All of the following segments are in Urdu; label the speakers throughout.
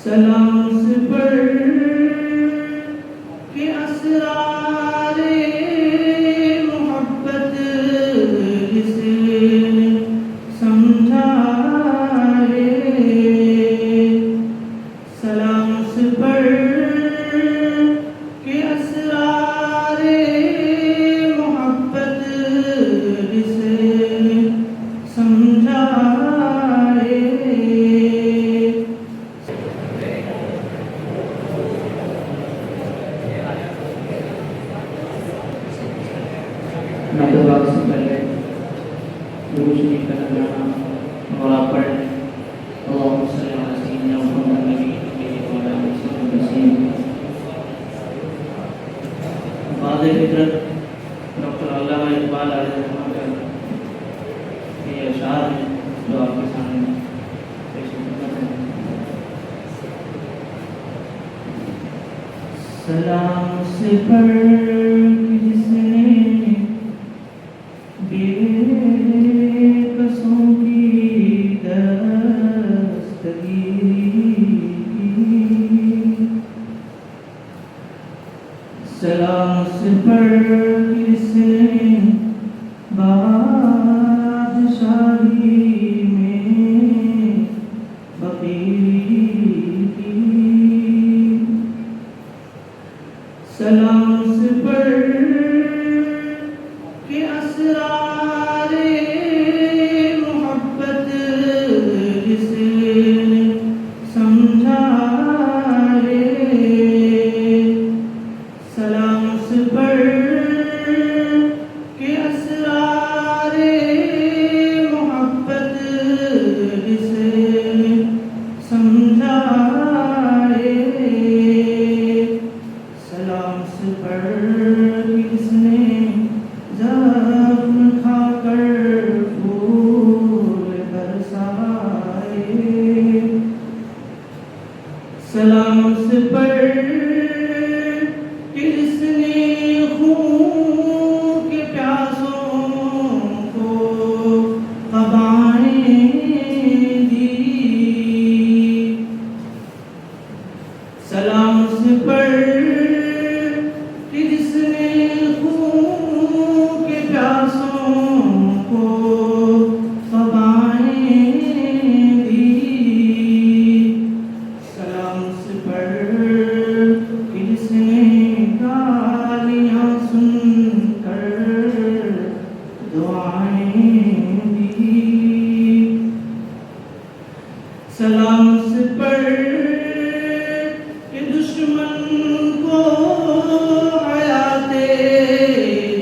Speaker 1: سلام سے پڑھ کے اسرار محبت جسے سمجھا ہے، سلام سے پڑھ کے اسرار محبت جسے سمجھا ہے۔ میں تو بات سے پہلے درود شریف کا نذرانہ اور آپ پڑھ اللہم صلی علی سیدنا محمد نبی وعلی آلہ وسلم۔ بعد فطرت ڈاکٹر علامہ اقبال علیہ الرحمہ کا یہ اشعار ہیں جو آپ کے سامنے پیش خدمت ہیں۔ سلام سے پڑھ جس نے بےکسوں کی دستگیری کی، سلام سے پڑھ جس نے بادشاہی میں فقیری کی، سلام سے پڑھ کے اسرار محبت جسے سمجھا ہے، سلام سے پڑھ کے اسرار محبت جسے سمجھا ہے، سلام سے پڑھ کس نے زخم کھا کر پھول برسائے، سلام سے پڑھ کس نے خون کے پیاسوں کو قبائیں دی، سلام سے پڑھ جس نے خون کے پیاسوں کو قبائیں دی، سلام سے پڑھ جس نے گالیاں سن کر دعائیں دی، سلام سے پڑھ کہ دشمن کو حیات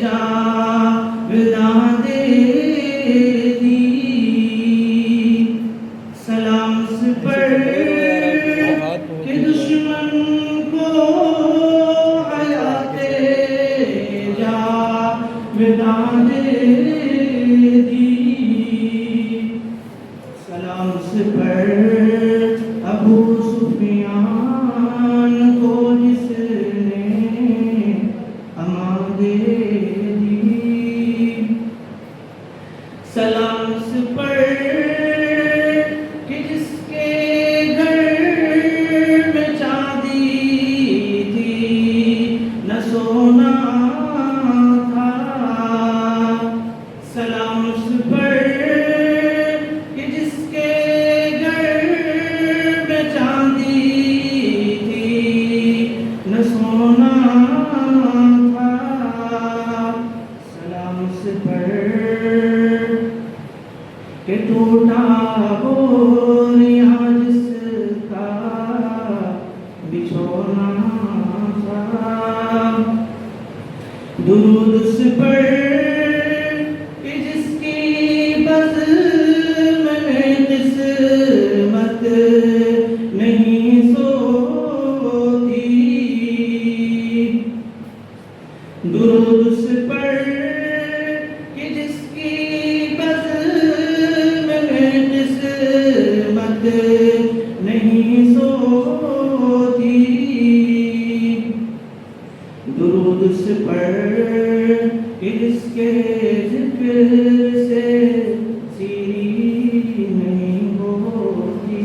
Speaker 1: جاوداں دے دی، سلام سے پڑھ کہ دشمن کو حیات جاوداں دے دی، سلام سے پڑھ ابو سفیان کو جس نے امان دے دی، سلام سے پڑھ کہ جس کے گھر میں چاندی تھی نہ سونا تھا، سلام سے پڑھ کہ جس کے چاندی تھی نہ سونا تھا، سلام سے پڑھ کہ ٹوٹا وہ یہاں جس کا بچھونا تھا، درود سے پڑھ کہ جس کی بزم میں قسمت نہیں سوتی، درود سے پڑھ کہ جس کی بزم میں قسمت نہیں سوتی، درود سے پڑھ کہ جس کے ذکر سے سیری نہیں ہوتی،